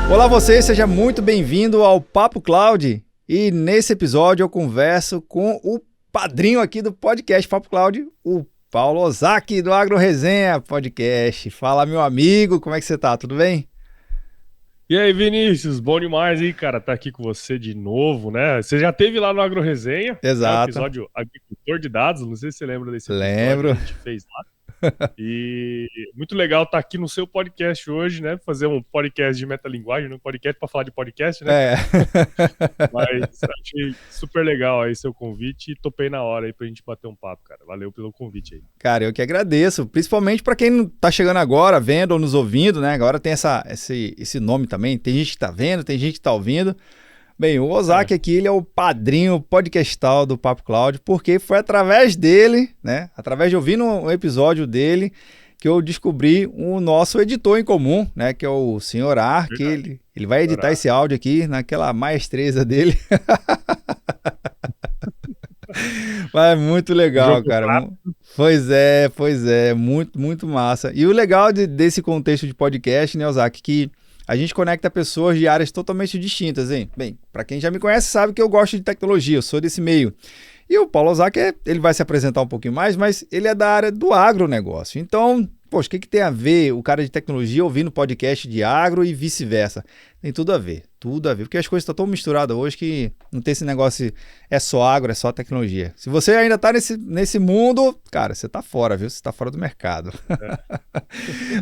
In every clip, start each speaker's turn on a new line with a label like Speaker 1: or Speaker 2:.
Speaker 1: Olá você, seja muito bem-vindo ao Papo Cloud. E nesse episódio eu converso com o padrinho aqui do podcast Papo Cloud, o Paulo Ozaki do Agro Resenha Podcast. Fala, meu amigo, como é que você tá? Tudo bem?
Speaker 2: E aí, Vinícius, bom demais, hein, cara, tá aqui com você de novo, né? Você já esteve lá no Agro Resenha, né? O
Speaker 1: Exato.
Speaker 2: episódio Agricultor de Dados, não sei se você lembra desse episódio que
Speaker 1: Lembro.
Speaker 2: a gente fez lá. E muito legal estar aqui no seu podcast hoje, né? Fazer um podcast de metalinguagem, um podcast para falar de podcast, né?
Speaker 1: É.
Speaker 2: Mas achei super legal aí seu convite e topei na hora aí pra gente bater um papo, cara. Valeu pelo convite aí.
Speaker 1: Cara, eu que agradeço, principalmente para quem não tá chegando agora, vendo ou nos ouvindo, né? Agora tem esse nome também, tem gente que tá vendo, tem gente que tá ouvindo. Bem, o Ozaki aqui, ele é o padrinho podcastal do Papo Cloud, porque foi através dele, né? Através de ouvir um episódio dele, que eu descobri o nosso editor em comum, né? Que é o Senhor Ar, que ele vai editar esse áudio aqui naquela maestreza dele. Mas muito legal, cara. Pois é, muito massa. E o legal desse contexto de podcast, né, Ozaki, que a gente conecta pessoas de áreas totalmente distintas, hein? Bem, para quem já me conhece sabe que eu gosto de tecnologia, eu sou desse meio. E o Paulo Ozaki, ele vai se apresentar um pouquinho mais, mas ele é da área do agronegócio. Então, poxa, o que tem a ver o cara de tecnologia ouvindo podcast de agro e vice-versa? Tem tudo a ver, porque as coisas estão tão misturadas hoje que não tem esse negócio, é só agro, é só tecnologia. Se você ainda tá nesse mundo, cara, você tá fora, viu? Você tá fora do mercado.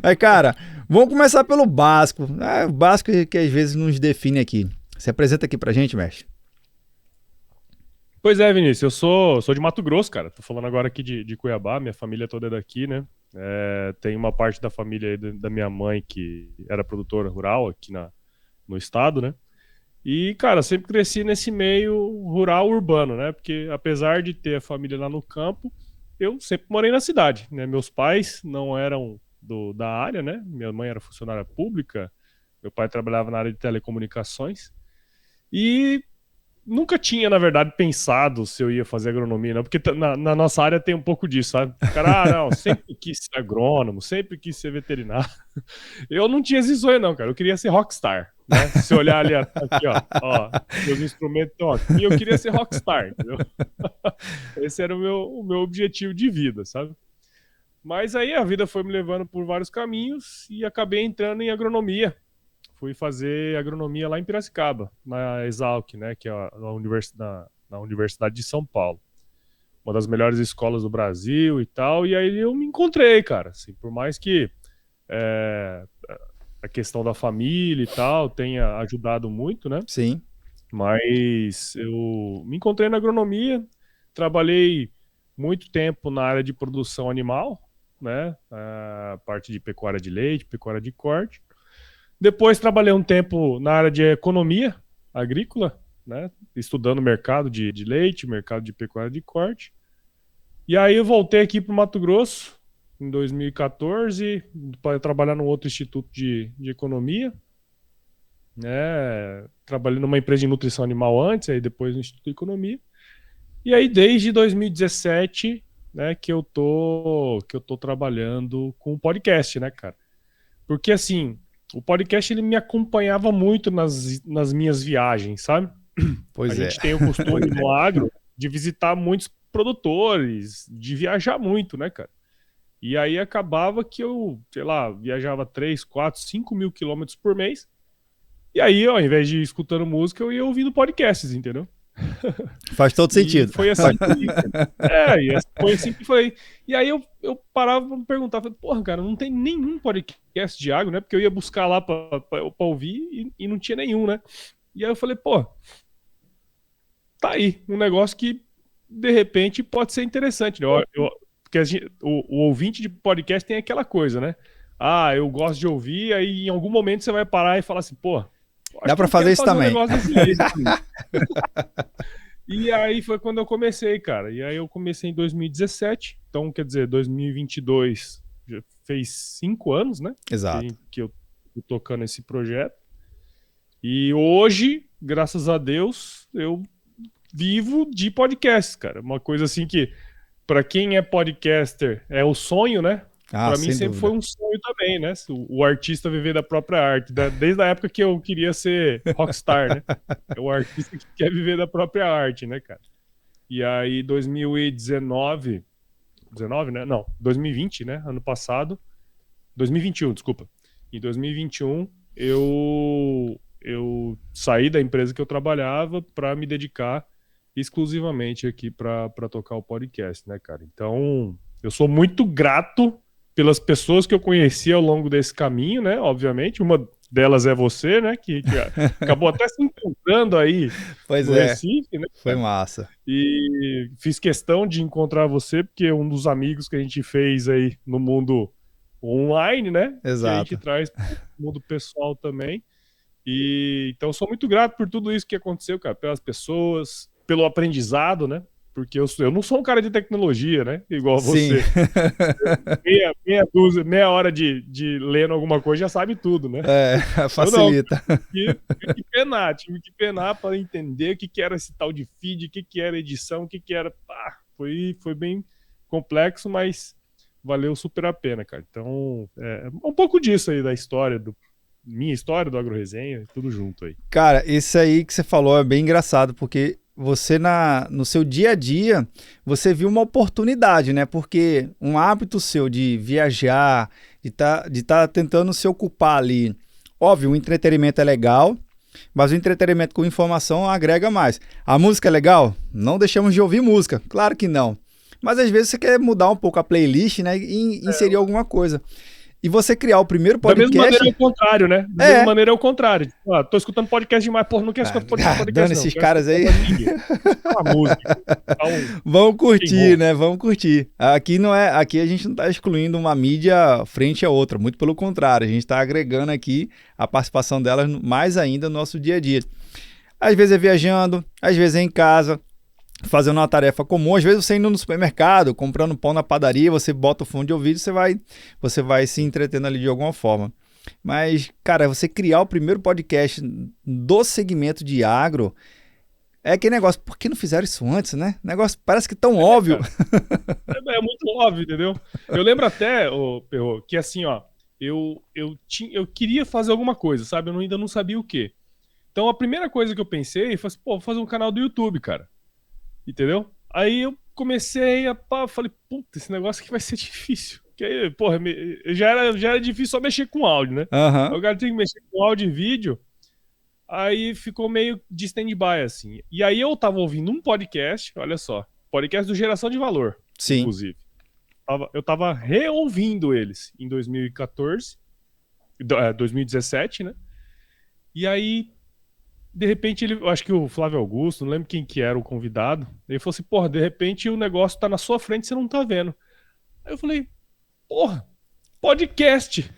Speaker 1: Aí, cara, vamos começar pelo básico, o básico que às vezes nos define aqui. Se apresenta aqui pra gente, mestre.
Speaker 2: Pois é, Vinícius, eu sou de Mato Grosso, cara. Tô falando agora aqui de Cuiabá, minha família toda é daqui, né? Tem uma parte da família aí da minha mãe que era produtora rural aqui no estado, né? E, cara, sempre cresci nesse meio rural urbano, né? Porque apesar de ter a família lá no campo, eu sempre morei na cidade, né? Meus pais não eram da área, né? Minha mãe era funcionária pública, meu pai trabalhava na área de telecomunicações. E nunca tinha, na verdade, pensado se eu ia fazer agronomia, não, porque na nossa área tem um pouco disso, sabe? O cara, não, sempre quis ser agrônomo, sempre quis ser veterinário. Eu não tinha esse sonho, não, cara. Eu queria ser rockstar, né? Se você olhar ali, aqui, ó, meus instrumentos estão aqui, eu queria ser rockstar, entendeu? Esse era o meu objetivo de vida, sabe? Mas aí a vida foi me levando por vários caminhos e acabei entrando em agronomia. Fui fazer agronomia lá em Piracicaba, na Exalc, né, que é na Universidade de São Paulo. Uma das melhores escolas do Brasil e tal. E aí eu me encontrei, cara. Assim, por mais que a questão da família e tal tenha ajudado muito, né?
Speaker 1: Sim.
Speaker 2: Mas eu me encontrei na agronomia, trabalhei muito tempo na área de produção animal, né? A parte de pecuária de leite, pecuária de corte. Depois trabalhei um tempo na área de economia agrícola, né? Estudando mercado de leite, mercado de pecuária de corte. E aí eu voltei aqui para o Mato Grosso em 2014 para trabalhar num outro instituto de economia. Né? Trabalhei numa empresa de nutrição animal antes, aí depois no Instituto de Economia. E aí desde 2017, né, que eu tô trabalhando com o podcast, né, cara? Porque assim, o podcast ele me acompanhava muito nas minhas viagens, sabe?
Speaker 1: Pois
Speaker 2: a gente tem o costume no agro de visitar muitos produtores, de viajar muito, né, cara? E aí acabava que eu, sei lá, viajava 3, 4, 5 mil quilômetros por mês. E aí, ao invés de ir escutando música, eu ia ouvindo podcasts, entendeu?
Speaker 1: Faz todo sentido.
Speaker 2: Foi assim foi assim que foi. E aí eu parava pra me perguntar, falei, porra, cara, não tem nenhum podcast de agro, né? Porque eu ia buscar lá pra ouvir e não tinha nenhum, né? E aí eu falei, pô, tá aí, um negócio que de repente pode ser interessante, né? Porque o ouvinte de podcast tem aquela coisa, né? Ah, eu gosto de ouvir, aí em algum momento você vai parar e falar assim, pô,
Speaker 1: dá pra fazer isso também.
Speaker 2: E aí foi quando eu comecei, cara. E aí eu comecei em 2017. Então, quer dizer, 2022 já fez 5 anos, né?
Speaker 1: Exato.
Speaker 2: Que eu tô tocando esse projeto. E hoje, graças a Deus, eu vivo de podcasts, cara. Uma coisa assim que, pra quem é podcaster, é o sonho, né? Pra mim sempre foi um sonho também, né? O artista viver da própria arte. Desde a época que eu queria ser rockstar, né? É o artista que quer viver da própria arte, né, cara? E aí, 2019, né? Não, 2020, né? Ano passado. 2021, desculpa. Em 2021, eu saí da empresa que eu trabalhava para me dedicar exclusivamente aqui para tocar o podcast, né, cara? Então, eu sou muito grato pelas pessoas que eu conheci ao longo desse caminho, né? Obviamente, uma delas é você, né? Que acabou até se encontrando aí no Recife, né?
Speaker 1: Foi massa.
Speaker 2: E fiz questão de encontrar você, porque é um dos amigos que a gente fez aí no mundo online, né?
Speaker 1: Exato.
Speaker 2: Que a gente traz para o mundo pessoal também. E então, sou muito grato por tudo isso que aconteceu, cara, pelas pessoas, pelo aprendizado, né? Porque eu não sou um cara de tecnologia, né? Igual você. Meia hora de lendo alguma coisa já sabe tudo, né?
Speaker 1: Facilita.
Speaker 2: Tive que penar para entender o que era esse tal de feed, o que era edição, o que era. Foi bem complexo, mas valeu super a pena, cara. Então, um pouco disso aí da história, minha história do AgroResenha, tudo junto aí.
Speaker 1: Cara, isso aí que você falou é bem engraçado, porque você no seu dia a dia, você viu uma oportunidade, né? Porque um hábito seu de viajar, de tá tentando se ocupar ali. Óbvio, o entretenimento é legal, mas o entretenimento com informação agrega mais. A música é legal? Não deixamos de ouvir música, claro que não. Mas às vezes você quer mudar um pouco a playlist, né? E inserir alguma coisa. E você criar o primeiro podcast...
Speaker 2: Da mesma maneira é o contrário, né? Da mesma maneira é o contrário. Tô escutando podcast demais, porra, não quero escutar podcast
Speaker 1: dando esses caras aí.
Speaker 2: Uma música.
Speaker 1: Vamos curtir, né? Vamos curtir. Aqui a gente não tá excluindo uma mídia frente a outra, muito pelo contrário, a gente tá agregando aqui a participação delas mais ainda no nosso dia a dia. Às vezes é viajando, às vezes é em casa, fazendo uma tarefa comum, às vezes você indo no supermercado, comprando pão na padaria, você bota o fone de ouvido, você vai se entretendo ali de alguma forma. Mas, cara, você criar o primeiro podcast do segmento de agro, é aquele negócio, por que não fizeram isso antes, né? Negócio parece que tão óbvio.
Speaker 2: É muito óbvio, entendeu? Eu lembro até, Perro, que assim, ó, eu queria fazer alguma coisa, sabe? Eu ainda não sabia o quê. Então a primeira coisa que eu pensei foi assim, vou fazer um canal do YouTube, cara. Entendeu? Aí eu comecei falei, puta, esse negócio aqui vai ser difícil. Porque aí, porra, já era difícil só mexer com áudio, né?
Speaker 1: Uhum.
Speaker 2: O cara tem que mexer com áudio e vídeo. Aí ficou meio de stand-by, assim. E aí eu tava ouvindo um podcast, olha só, podcast do Geração de Valor,
Speaker 1: sim,
Speaker 2: inclusive. Eu tava reouvindo eles em 2017, né? E aí, de repente, eu acho que o Flávio Augusto, não lembro quem que era o convidado, ele falou assim, porra, de repente o negócio tá na sua frente e você não tá vendo. Aí eu falei, porra, podcast.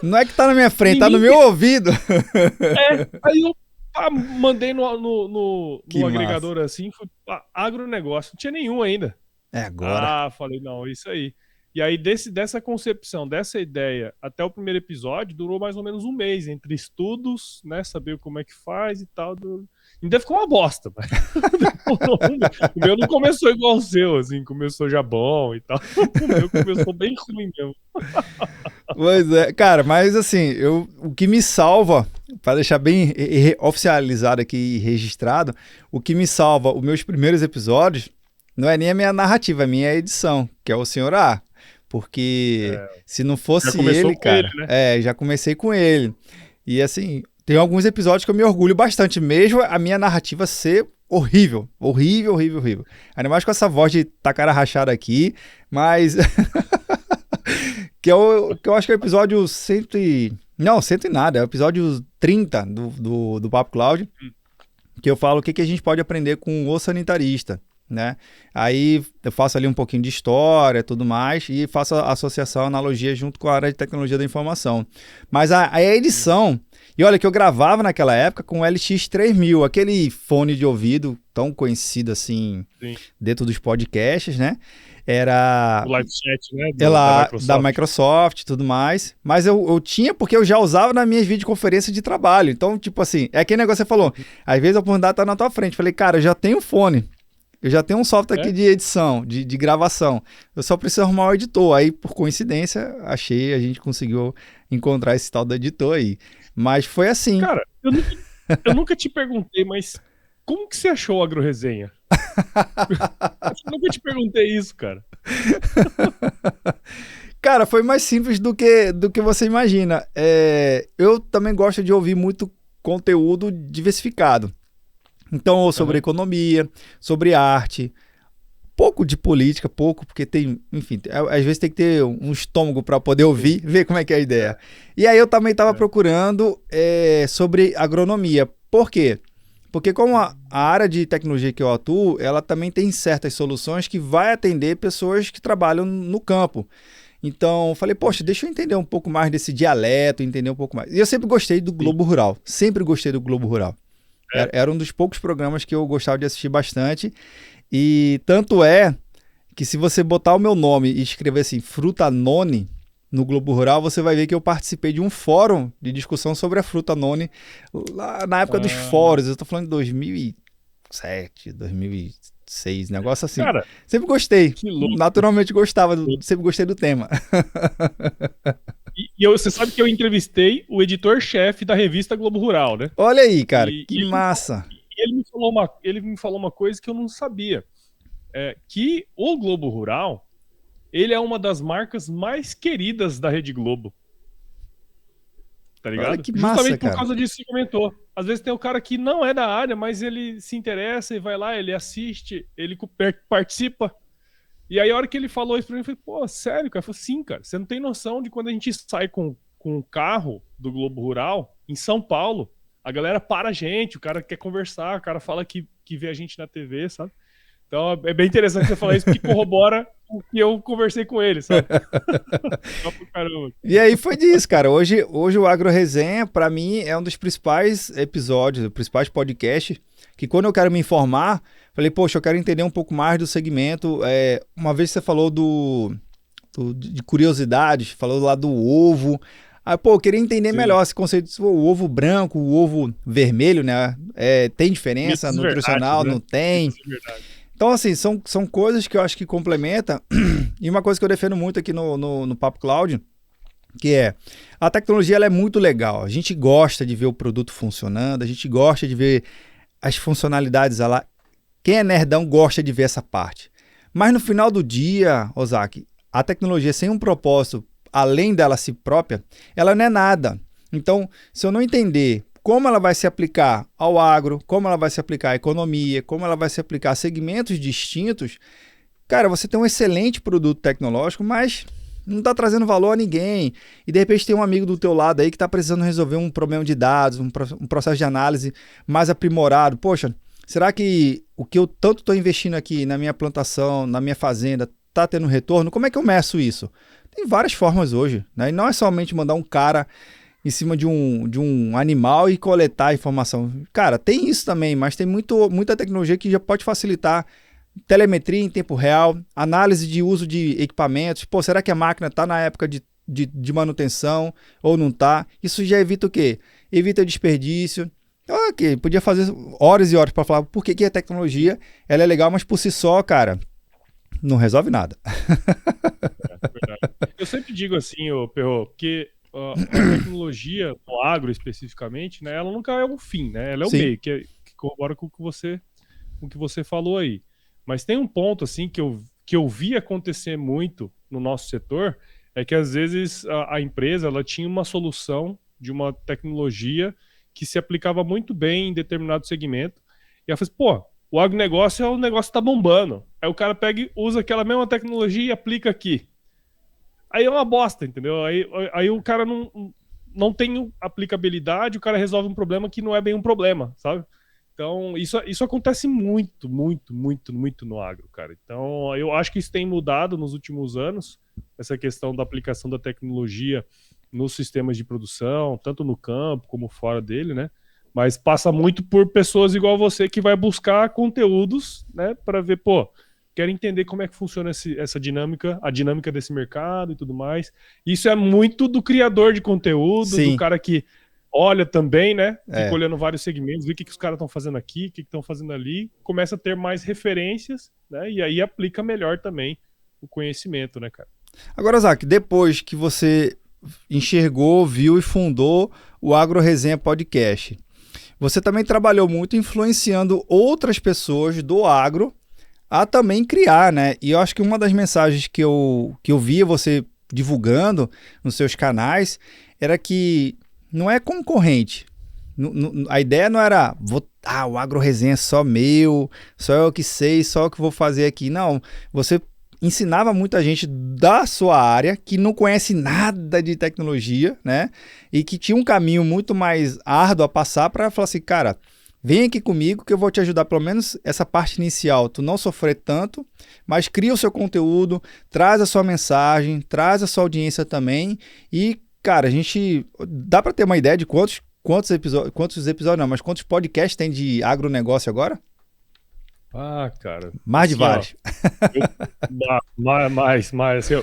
Speaker 1: Não é que tá na minha frente, tá no meu ouvido.
Speaker 2: Aí eu mandei no agregador assim, fui agronegócio, não tinha nenhum ainda.
Speaker 1: É agora.
Speaker 2: Falei, não, isso aí. E aí, dessa concepção, dessa ideia, até o primeiro episódio, durou mais ou menos um mês, entre estudos, né, saber como é que faz e tal. Ainda ficou uma bosta, mas o meu não começou igual o seu, assim, começou já bom e tal. O meu começou bem ruim mesmo.
Speaker 1: Pois é, cara, mas assim, o que me salva, para deixar bem oficializado aqui e registrado, o que me salva os meus primeiros episódios não é nem a minha narrativa, é a minha edição, que é o Senhor A. Porque se não fosse ele, cara... Ele, né? Já comecei com ele. E assim, tem alguns episódios que eu me orgulho bastante, mesmo a minha narrativa ser horrível. Horrível, horrível, horrível. Ainda mais com essa voz de tacara rachada aqui, mas... que eu acho que é o episódio 100 e... Não, 100 e nada, é o episódio 30 do Papo Cloud, que eu falo o que a gente pode aprender com o sanitarista. Né? Aí eu faço ali um pouquinho de história e tudo mais e faço a associação, a analogia junto com a área de tecnologia da informação. Mas a edição, e olha que eu gravava naquela época com o LX3000, aquele fone de ouvido tão conhecido assim, sim, dentro dos podcasts, né? Era
Speaker 2: o live chat, né?
Speaker 1: Da Microsoft e tudo mais. Mas eu tinha porque eu já usava nas minhas videoconferências de trabalho. Então, tipo assim, é aquele negócio que você falou, às vezes a oportunidade tá na tua frente. Falei, cara, eu já tenho fone. Eu já tenho um software aqui de edição, de gravação. Eu só preciso arrumar o editor. Aí, por coincidência, a gente conseguiu encontrar esse tal do editor aí. Mas foi assim.
Speaker 2: Cara, eu nunca te perguntei, mas como que você achou o AgroResenha? Eu nunca te perguntei isso, cara.
Speaker 1: Cara, foi mais simples do que você imagina. Eu também gosto de ouvir muito conteúdo diversificado. Então, sobre economia, sobre arte, pouco de política, pouco, porque tem, enfim, às vezes tem que ter um estômago para poder ouvir, ver como é que é a ideia. E aí eu também estava procurando sobre agronomia. Por quê? Porque como a área de tecnologia que eu atuo, ela também tem certas soluções que vai atender pessoas que trabalham no campo. Então, falei, poxa, deixa eu entender um pouco mais desse dialeto, entender um pouco mais. E eu sempre gostei do Globo Rural, sempre gostei do Globo Rural. Era um dos poucos programas que eu gostava de assistir bastante. E tanto é que se você botar o meu nome e escrever assim, Fruta Noni, no Globo Rural, você vai ver que eu participei de um fórum de discussão sobre a fruta Noni, lá na época dos fóruns. Eu tô falando de 2007, 2006, negócio assim.
Speaker 2: Cara,
Speaker 1: sempre gostei, naturalmente gostava, sempre gostei do tema.
Speaker 2: E você sabe que eu entrevistei o editor-chefe da revista Globo Rural, né?
Speaker 1: Olha aí, cara, que massa.
Speaker 2: Ele me falou uma coisa que eu não sabia. Que o Globo Rural, ele é uma das marcas mais queridas da Rede Globo. Tá ligado?
Speaker 1: Olha que massa,
Speaker 2: justamente por
Speaker 1: cara.
Speaker 2: causa disso que você comentou. Às vezes tem um cara que não é da área, mas ele se interessa e vai lá, ele assiste, ele participa. E aí a hora que ele falou isso pra mim, eu falei, pô, sério, cara? Eu falei, sim, cara, você não tem noção de quando a gente sai com o carro do Globo Rural, em São Paulo, a galera para a gente, o cara quer conversar, o cara fala que vê a gente na TV, sabe? Então é bem interessante você falar isso, porque corrobora o que eu conversei com ele, sabe?
Speaker 1: E aí foi disso, cara. Hoje o AgroResenha, pra mim, é um dos principais episódios, os principais podcasts, que quando eu quero me informar, falei, poxa, eu quero entender um pouco mais do segmento. Uma vez você falou de curiosidades, falou lá do ovo. Aí, pô, eu queria entender melhor esse conceito. O ovo branco, o ovo vermelho, né? Tem diferença nutricional? Verdade, né? Não tem? Então, assim, são coisas que eu acho que complementam. E uma coisa que eu defendo muito aqui no Papo Cloud, que a tecnologia ela é muito legal. A gente gosta de ver o produto funcionando, a gente gosta de ver as funcionalidades lá. Quem é nerdão gosta de ver essa parte. Mas no final do dia, Ozaki, a tecnologia sem um propósito, além dela si própria, ela não é nada. Então, se eu não entender como ela vai se aplicar ao agro, como ela vai se aplicar à economia, como ela vai se aplicar a segmentos distintos, cara, você tem um excelente produto tecnológico, mas não está trazendo valor a ninguém. E de repente tem um amigo do teu lado aí que está precisando resolver um problema de dados, um processo de análise mais aprimorado. Poxa, será que o que eu tanto estou investindo aqui na minha plantação, na minha fazenda, está tendo retorno? Como é que eu meço isso? Tem várias formas hoje, né? E não é somente mandar um cara em cima de um animal e coletar a informação. Cara, tem isso também, mas tem muita tecnologia que já pode facilitar telemetria em tempo real, análise de uso de equipamentos. Pô, será que a máquina está na época de manutenção ou não está? Isso já evita o quê? Evita desperdício. Então, ok, podia fazer horas e horas para falar por que a tecnologia ela é legal, mas por si só, cara, não resolve nada.
Speaker 2: Eu sempre digo assim, Perro, que a tecnologia, no agro especificamente, né, ela nunca é um fim, né? Ela é o meio, que corrobora com o que você falou aí. Mas tem um ponto assim que eu vi acontecer muito no nosso setor, é que às vezes a empresa ela tinha uma solução de uma tecnologia que se aplicava muito bem em determinado segmento, e ela fala assim, pô, o agronegócio é o negócio que tá bombando. Aí o cara pega e usa aquela mesma tecnologia e aplica aqui. Aí é uma bosta, entendeu? Aí o cara não tem aplicabilidade, o cara resolve um problema que não é bem um problema, sabe? Então, isso acontece muito, muito, muito, muito no agro, cara. Então, eu acho que isso tem mudado nos últimos anos, essa questão da aplicação da tecnologia nos sistemas de produção, tanto no campo como fora dele, né? Mas passa muito por pessoas igual você que vai buscar conteúdos, né? Para ver, pô, quero entender como é que funciona essa dinâmica, a dinâmica desse mercado e tudo mais. Isso é muito do criador de conteúdo, do cara que olha também, né? Fica olhando vários segmentos, vê o que os caras estão fazendo aqui, o que estão fazendo ali, começa a ter mais referências, né? E aí aplica melhor também o conhecimento, né, cara?
Speaker 1: Agora, Zac, depois que você enxergou, viu e fundou o Agro Resenha Podcast, você também trabalhou muito influenciando outras pessoas do agro a também criar, né? E eu acho que uma das mensagens que eu via você divulgando nos seus canais era que não é concorrente. A ideia não era, o Agro Resenha é só meu, só eu que sei, só eu que vou fazer aqui. Não, você ensinava muita gente da sua área que não conhece nada de tecnologia, né? E que tinha um caminho muito mais árduo a passar para falar assim, cara, vem aqui comigo que eu vou te ajudar, pelo menos essa parte inicial, tu não sofrer tanto, mas cria o seu conteúdo, traz a sua mensagem, traz a sua audiência também e, cara, a gente dá para ter uma ideia de quantos episódios não, mas quantos podcasts tem de agronegócio agora?
Speaker 2: Ah, cara.
Speaker 1: Mais de vários.
Speaker 2: Mais. Assim,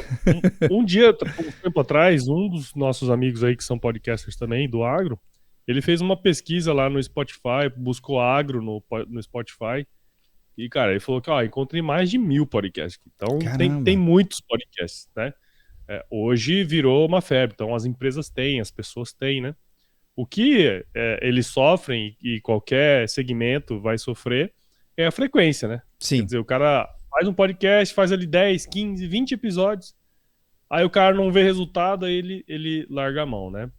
Speaker 2: um dia, um tempo atrás, um dos nossos amigos aí que são podcasters também, do agro, ele fez uma pesquisa lá no Spotify, buscou agro no Spotify. E, cara, ele falou que, encontrei mais de 1000 podcasts. Então, tem muitos podcasts, né? Hoje virou uma febre. Então, as empresas têm, as pessoas têm, né? O que eles sofrem e qualquer segmento vai sofrer é a frequência, né?
Speaker 1: Sim.
Speaker 2: Quer dizer, o cara faz um podcast, faz ali 10, 15, 20 episódios, aí o cara não vê resultado, aí ele larga a mão, né?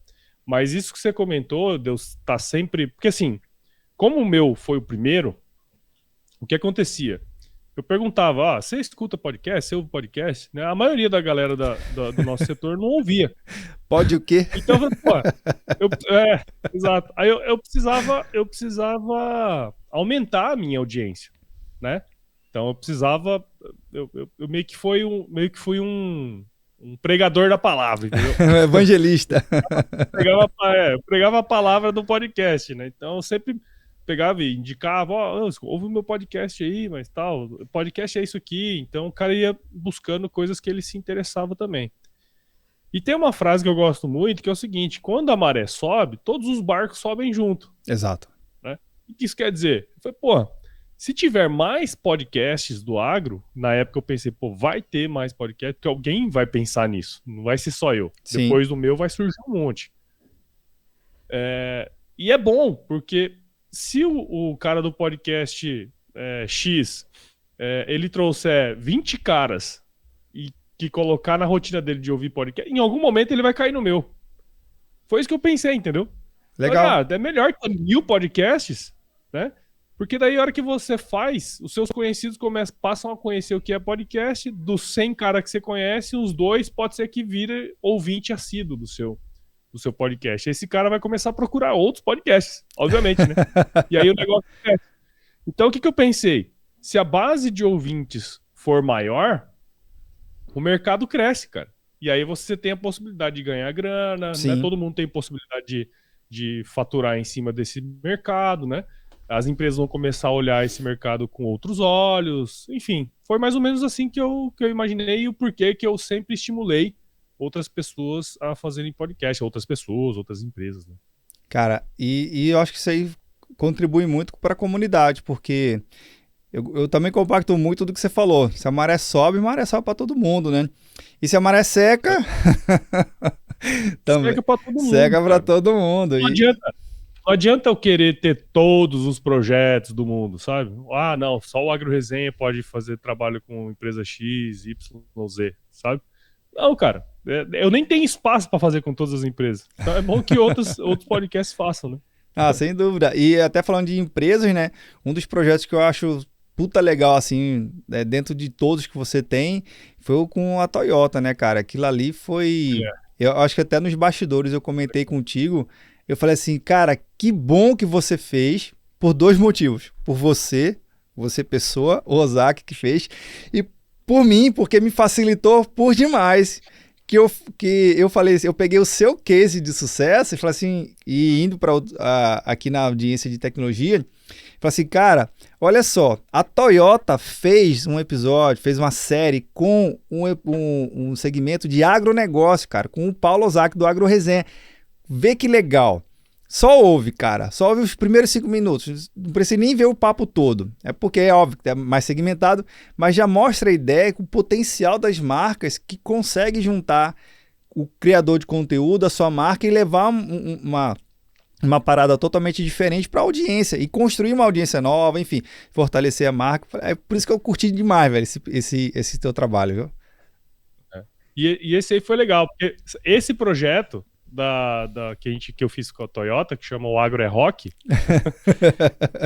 Speaker 2: Mas isso que você comentou, Deus tá sempre... Porque assim, como o meu foi o primeiro, o que acontecia? Eu perguntava, você escuta podcast? Você ouve podcast? Né? A maioria da galera do nosso setor não ouvia.
Speaker 1: Pode o quê?
Speaker 2: Então, exato. Aí eu precisava aumentar a minha audiência, né? Então eu precisava, eu meio que fui um pregador da palavra, entendeu?
Speaker 1: Evangelista.
Speaker 2: Eu pregava a palavra do podcast, né? Então eu sempre pegava e indicava, ouve o meu podcast aí, mas tal, podcast é isso aqui. Então o cara ia buscando coisas que ele se interessava também. E tem uma frase que eu gosto muito, que é o seguinte, quando a maré sobe, todos os barcos sobem junto.
Speaker 1: Exato.
Speaker 2: Né? O que isso quer dizer? Eu falei, se tiver mais podcasts do agro, na época eu pensei, vai ter mais podcast, porque alguém vai pensar nisso, não vai ser só eu.
Speaker 1: Sim.
Speaker 2: Depois do meu vai surgir um monte. E é bom, porque se o cara do podcast X, ele trouxer 20 caras e que colocar na rotina dele de ouvir podcast, em algum momento ele vai cair no meu. Foi isso que eu pensei, entendeu?
Speaker 1: Legal.
Speaker 2: É melhor ter 1000 podcasts, né? Porque daí a hora que você faz, os seus conhecidos passam a conhecer o que é podcast, dos 100 caras que você conhece, uns 2 pode ser que vire ouvinte assíduo do seu podcast. Esse cara vai começar a procurar outros podcasts, obviamente, né? E aí o negócio é. Então o que eu pensei? Se a base de ouvintes for maior, o mercado cresce, cara. E aí você tem a possibilidade de ganhar grana, né? Todo mundo tem possibilidade de faturar em cima desse mercado, né? As empresas vão começar a olhar esse mercado com outros olhos. Enfim, foi mais ou menos assim que eu imaginei e o porquê que eu sempre estimulei outras pessoas a fazerem podcast, outras pessoas, outras empresas, né?
Speaker 1: Cara, e eu acho que isso aí contribui muito para a comunidade, porque eu também compacto muito do que você falou. Se a maré sobe para todo mundo, né? E se a maré seca, também
Speaker 2: seca para todo mundo.
Speaker 1: Seca para todo mundo.
Speaker 2: Não adianta eu querer ter todos os projetos do mundo, sabe? Não, só o Agro Resenha pode fazer trabalho com empresa X, Y, Z, sabe? Não, cara, eu nem tenho espaço para fazer com todas as empresas. Então é bom que outros podcasts façam, né?
Speaker 1: Sem dúvida. E até falando de empresas, né? Um dos projetos que eu acho puta legal, assim, dentro de todos que você tem, foi o com a Toyota, né, cara? Aquilo ali foi... Eu acho que até nos bastidores eu comentei contigo, eu falei assim, cara, que bom que você fez por 2 motivos. Por você pessoa, o Ozaki que fez, e por mim, porque me facilitou por demais. Que eu falei assim, eu peguei o seu case de sucesso e falei assim, e indo para aqui na audiência de tecnologia, falei assim, cara, olha só, a Toyota fez um episódio, fez uma série com um segmento de agronegócio, cara, com o Paulo Ozaki do Agro Resenha. Vê que legal. Só ouve, cara. Só ouve os primeiros 5 minutos. Não precisa nem ver o papo todo. É porque é óbvio que é mais segmentado, mas já mostra a ideia com o potencial das marcas que consegue juntar o criador de conteúdo, a sua marca e levar uma parada totalmente diferente para a audiência e construir uma audiência nova, enfim, fortalecer a marca. É por isso que eu curti demais, velho, esse teu trabalho, viu?
Speaker 2: E esse aí foi legal, porque esse projeto que eu fiz com a Toyota, que chama o Agro é Rock,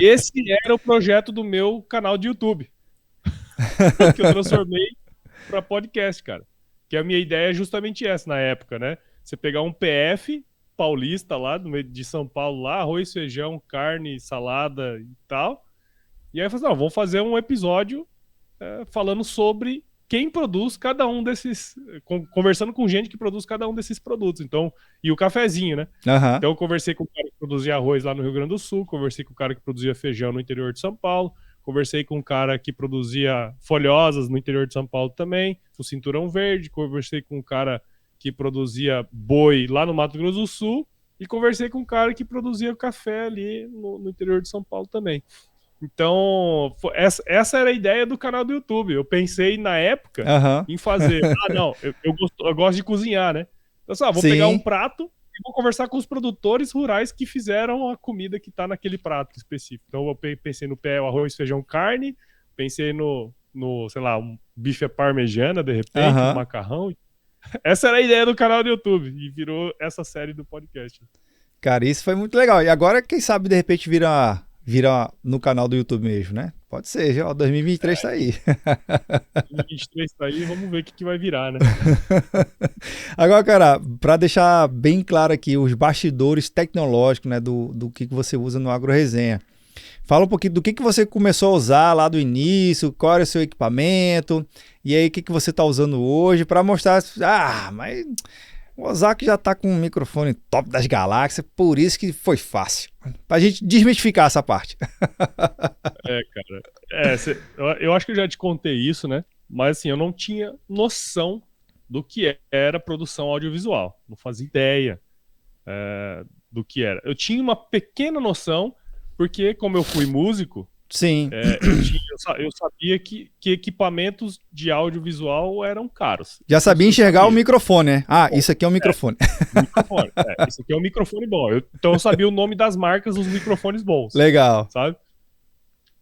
Speaker 2: esse era o projeto do meu canal de YouTube, que eu transformei para podcast, cara. Que a minha ideia é justamente essa na época, né? Você pegar um PF paulista lá, de São Paulo lá, arroz, feijão, carne, salada e tal. E aí eu falei, não, vamos fazer um episódio falando sobre quem produz cada um desses, conversando com gente que produz cada um desses produtos. Então, e o cafezinho, né?
Speaker 1: Uhum.
Speaker 2: Então eu conversei com o cara que produzia arroz lá no Rio Grande do Sul, conversei com o cara que produzia feijão no interior de São Paulo, conversei com um cara que produzia folhosas no interior de São Paulo também, o Cinturão Verde, conversei com um cara que produzia boi lá no Mato Grosso do Sul e conversei com um cara que produzia café ali no interior de São Paulo também. Então, essa era a ideia do canal do YouTube. Eu pensei na época em fazer. Não, eu gosto de cozinhar, né? Então, vou pegar um prato e vou conversar com os produtores rurais que fizeram a comida que tá naquele prato específico. Então, eu pensei no o arroz, feijão, carne, pensei no sei lá, um bife à parmegiana, de repente, um macarrão. Essa era a ideia do canal do YouTube e virou essa série do podcast.
Speaker 1: Cara, isso foi muito legal. E agora, quem sabe, de repente, vira no canal do YouTube mesmo, né? Pode ser, já. 2023 tá aí.
Speaker 2: 2023 tá aí, vamos ver o que vai virar, né?
Speaker 1: Agora, cara, para deixar bem claro aqui os bastidores tecnológicos, né, do que você usa no Agro Resenha. Fala um pouquinho do que você começou a usar lá do início, qual era o seu equipamento, e aí o que você tá usando hoje, para mostrar, mas o Ozaki já tá com um microfone top das galáxias, por isso que foi fácil. Pra gente desmistificar essa parte.
Speaker 2: Cara. Eu acho que eu já te contei isso, né? Mas assim, eu não tinha noção do que era produção audiovisual. Não fazia ideia do que era. Eu tinha uma pequena noção, porque como eu fui músico,
Speaker 1: sim.
Speaker 2: Eu sabia que equipamentos de audiovisual eram caros.
Speaker 1: Já sabia enxergar o microfone, né? Isso aqui é um microfone.
Speaker 2: Microfone. Isso aqui é um microfone bom. Então eu sabia o nome das marcas dos microfones bons.
Speaker 1: Legal.
Speaker 2: Sabe?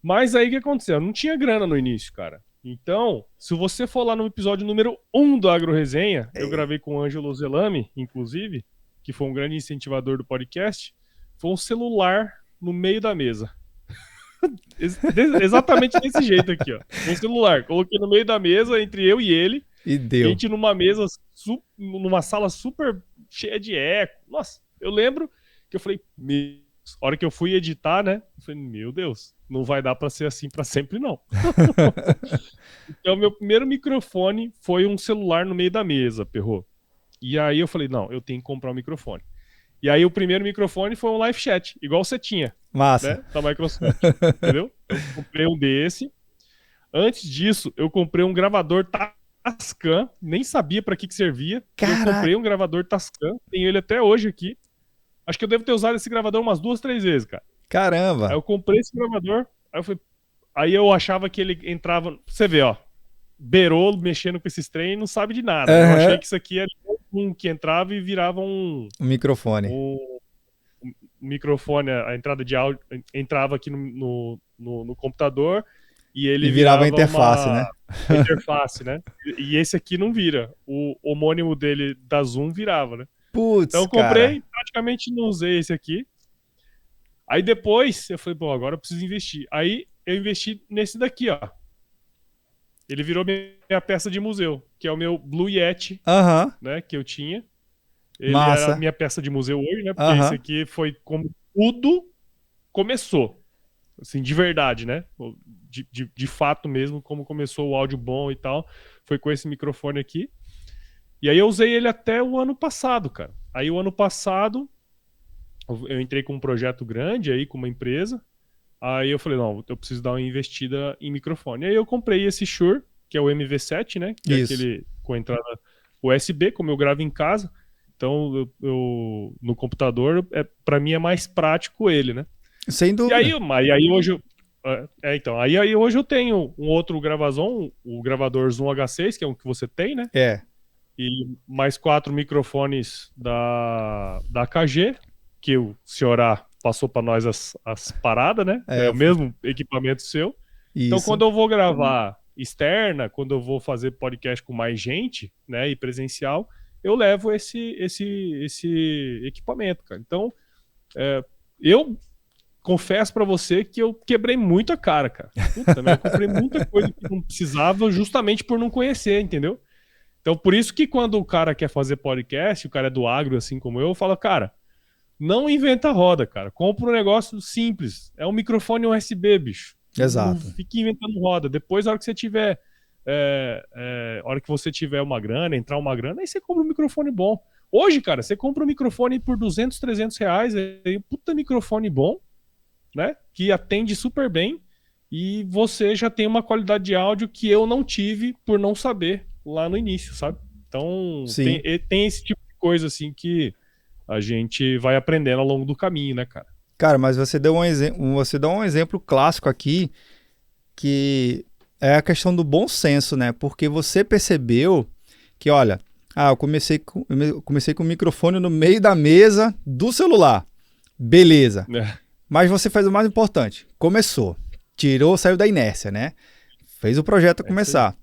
Speaker 2: Mas aí o que aconteceu? Eu não tinha grana no início, cara. Então, se você for lá no episódio número 1 do Agro Resenha, eu gravei com o Ângelo Zelami, inclusive, que foi um grande incentivador do podcast, foi um celular no meio da mesa. Exatamente desse jeito aqui, ó. Um celular. Coloquei no meio da mesa, entre eu e ele.
Speaker 1: E deu.
Speaker 2: A gente numa mesa, numa sala super cheia de eco. Nossa, eu lembro que eu falei, a hora que eu fui editar, né? Eu falei, meu Deus, não vai dar pra ser assim pra sempre, não. Então, meu primeiro microfone foi um celular no meio da mesa, Perrô. E aí eu falei, não, eu tenho que comprar um microfone. E aí o primeiro microfone foi um live chat, igual você tinha.
Speaker 1: Massa.
Speaker 2: Né, da Microsoft, entendeu? Eu comprei um desse. Antes disso, eu comprei um gravador Tascam, nem sabia pra que servia.
Speaker 1: Caraca.
Speaker 2: Eu comprei um gravador Tascam, tenho ele até hoje aqui. Acho que eu devo ter usado esse gravador umas 2, 3 vezes, cara.
Speaker 1: Caramba.
Speaker 2: Aí eu comprei esse gravador, aí eu achava que ele entrava... Você vê, ó, beirou mexendo com esses trem e não sabe de nada. Eu achei que isso aqui era um que entrava e virava um
Speaker 1: microfone.
Speaker 2: O microfone, a entrada de áudio entrava aqui no computador e ele
Speaker 1: virava a interface, né?
Speaker 2: A interface, né? E esse aqui não vira. O homônimo dele da Zoom virava, né?
Speaker 1: Putz,
Speaker 2: então eu comprei, praticamente não usei esse aqui. Aí depois eu falei, bom, agora eu preciso investir. Aí eu investi nesse daqui, ó. Ele virou minha peça de museu, que é o meu Blue Yeti, né, que eu tinha. Ele era a minha peça de museu hoje, né? Porque esse aqui foi como tudo começou. Assim, de verdade, né? De fato mesmo, como começou o áudio bom e tal. Foi com esse microfone aqui. E aí eu usei ele até o ano passado, cara. Aí o ano passado, eu entrei com um projeto grande aí, com uma empresa. Aí eu falei, não, eu preciso dar uma investida em microfone. Aí eu comprei esse Shure, que é o MV7, né? Que é aquele com entrada USB, como eu gravo em casa. Então, no computador, para mim é mais prático ele, né?
Speaker 1: Sem dúvida.
Speaker 2: E aí hoje aí hoje eu tenho um outro gravazão, o gravador Zoom H6, que é um que você tem, né? E mais 4 microfones da KG, que o senhorá passou para nós as paradas, né? É o mesmo equipamento seu. Isso. Então, quando eu vou gravar externa, quando eu vou fazer podcast com mais gente, né, e presencial, eu levo esse equipamento, cara. Então, eu confesso pra você que eu quebrei muito a cara, cara. Puta, eu comprei muita coisa que não precisava justamente por não conhecer, entendeu? Então, por isso que quando o cara quer fazer podcast, o cara é do agro, assim como eu falo, cara, não inventa roda, cara. Compra um negócio simples. É um microfone USB, bicho.
Speaker 1: Exato.
Speaker 2: Não fique inventando roda. Depois, a hora que você tiver... a hora que você tiver uma grana, entrar uma grana, aí você compra um microfone bom. Hoje, cara, você compra um microfone por 200, 300 reais, aí um puta microfone bom, né? Que atende super bem e você já tem uma qualidade de áudio que eu não tive por não saber lá no início, sabe? Então, tem esse tipo de coisa, assim, que a gente vai aprendendo ao longo do caminho, né, cara?
Speaker 1: Cara, mas você deu um exemplo clássico aqui, que é a questão do bom senso, né? Porque você percebeu que, olha, eu comecei com o microfone no meio da mesa do celular. Beleza. Mas você fez o mais importante. Começou. Saiu da inércia, né? Fez o projeto começar.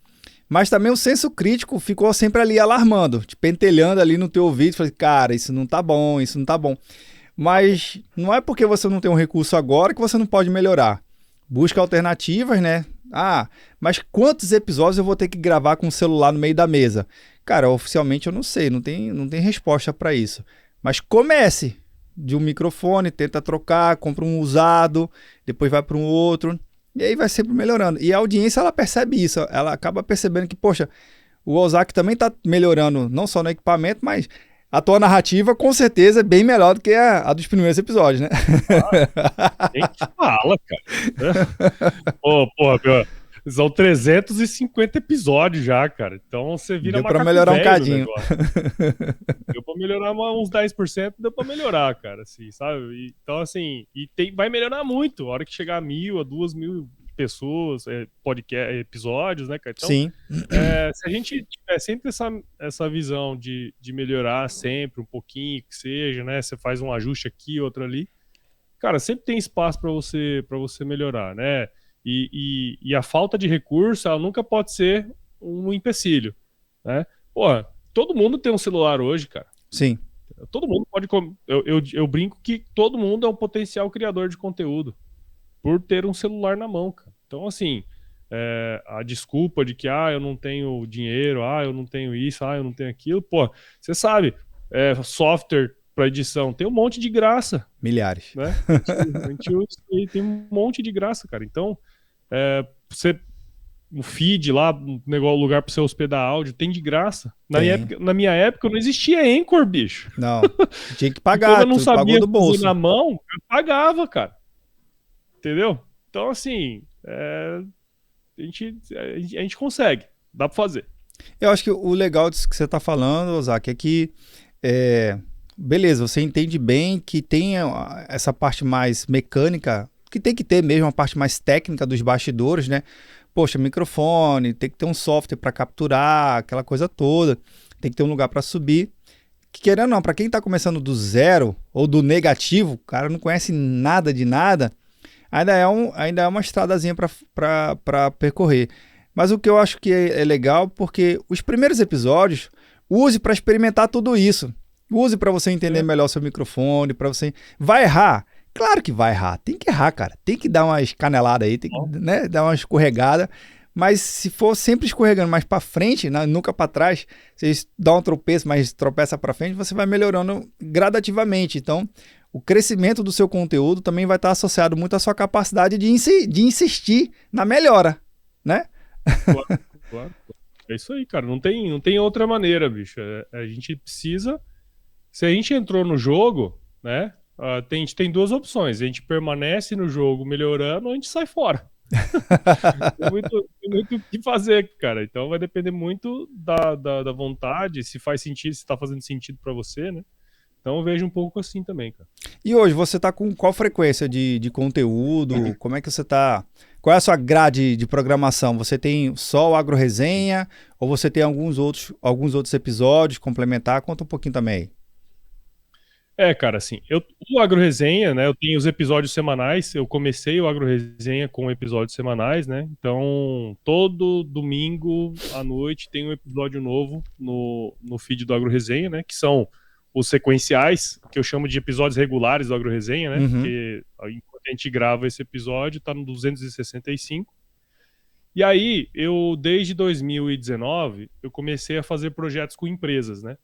Speaker 1: Mas também o senso crítico ficou sempre ali alarmando, te pentelhando ali no teu ouvido. Falei, cara, isso não tá bom, isso não tá bom. Mas não é porque você não tem um recurso agora que você não pode melhorar. Busca alternativas, né? Mas quantos episódios eu vou ter que gravar com o celular no meio da mesa? Cara, oficialmente eu não sei, não tem resposta para isso. Mas comece de um microfone, tenta trocar, compra um usado, depois vai para um outro, e aí vai sempre melhorando. E a audiência, ela percebe isso, ela acaba percebendo que, poxa, o Ozaki também está melhorando, não só no equipamento, mas a tua narrativa, com certeza, é bem melhor do que a dos primeiros episódios, né?
Speaker 2: Nem fala, cara. Porra, meu, são 350 episódios já, cara. Então você vira
Speaker 1: deu pra melhorar um cadinho.
Speaker 2: Deu pra melhorar uns 10%, deu pra melhorar, cara, assim, sabe? Então, assim, vai melhorar muito. A hora que chegar a 1.000, a 2.000 pessoas, episódios, né, cara? Então,
Speaker 1: sim.
Speaker 2: Se a gente tiver sempre essa visão de melhorar sempre um pouquinho, que seja, né? Você faz um ajuste aqui, outro ali. Cara, sempre tem espaço para você melhorar, né? E a falta de recurso, ela nunca pode ser um empecilho, né? Porra, todo mundo tem um celular hoje, cara.
Speaker 1: Sim.
Speaker 2: Todo mundo pode... Eu brinco que todo mundo é um potencial criador de conteúdo por ter um celular na mão, cara. Então, assim, a desculpa de que, eu não tenho dinheiro, eu não tenho isso, eu não tenho aquilo, pô, você sabe, software para edição, tem um monte de graça.
Speaker 1: Milhares.
Speaker 2: Né? A gente usa e tem um monte de graça, cara. Então, um feed lá, um lugar para você hospedar áudio, tem de graça. Na minha época não existia Anchor, bicho.
Speaker 1: Não, tinha que pagar,
Speaker 2: eu não sabia
Speaker 1: do bolso.
Speaker 2: na mão, eu pagava, cara. Entendeu? Então, assim, a gente consegue, dá para fazer.
Speaker 1: Eu acho que o legal disso que você tá falando, Ozaki, é que beleza, você entende bem que tem essa parte mais mecânica, que tem que ter mesmo a parte mais técnica dos bastidores, né? Poxa, microfone, tem que ter um software para capturar, aquela coisa toda, tem que ter um lugar para subir. Que, querendo ou não, para quem está começando do zero ou do negativo, o cara não conhece nada de nada, ainda é uma estradazinha para percorrer. Mas o que eu acho que é legal, porque os primeiros episódios, use para experimentar tudo isso. Use para você entender melhor o seu microfone, para você... Vai errar? Claro que vai errar. Tem que errar, cara. Tem que dar umas caneladas aí, tem que, né, dar uma escorregada. Mas se for sempre escorregando mais para frente, nunca para trás, você dá um tropeço, mas tropeça para frente, você vai melhorando gradativamente. Então, o crescimento do seu conteúdo também vai estar associado muito à sua capacidade de insistir na melhora, né?
Speaker 2: Claro. É isso aí, cara. Não tem outra maneira, bicho. A gente precisa... Se a gente entrou no jogo, né? A gente tem duas opções. A gente permanece no jogo melhorando ou a gente sai fora. Tem muito o que fazer, cara. Então vai depender muito da vontade, se faz sentido, se tá fazendo sentido para você, né? Então eu vejo um pouco assim também, cara.
Speaker 1: E hoje você tá com qual frequência de conteúdo? Como é que você tá? Qual é a sua grade de programação? Você tem só o Agro Resenha ou você tem alguns outros episódios complementar? Conta um pouquinho também.
Speaker 2: Cara, assim, o Agro Resenha, né, eu tenho os episódios semanais, eu comecei o Agro Resenha com episódios semanais, né, então todo domingo à noite tem um episódio novo no feed do Agro Resenha, né, que são os sequenciais, que eu chamo de episódios regulares do Agro Resenha, né, porque enquanto a gente grava esse episódio, tá no 265, e aí, desde 2019, eu comecei a fazer projetos com empresas, né,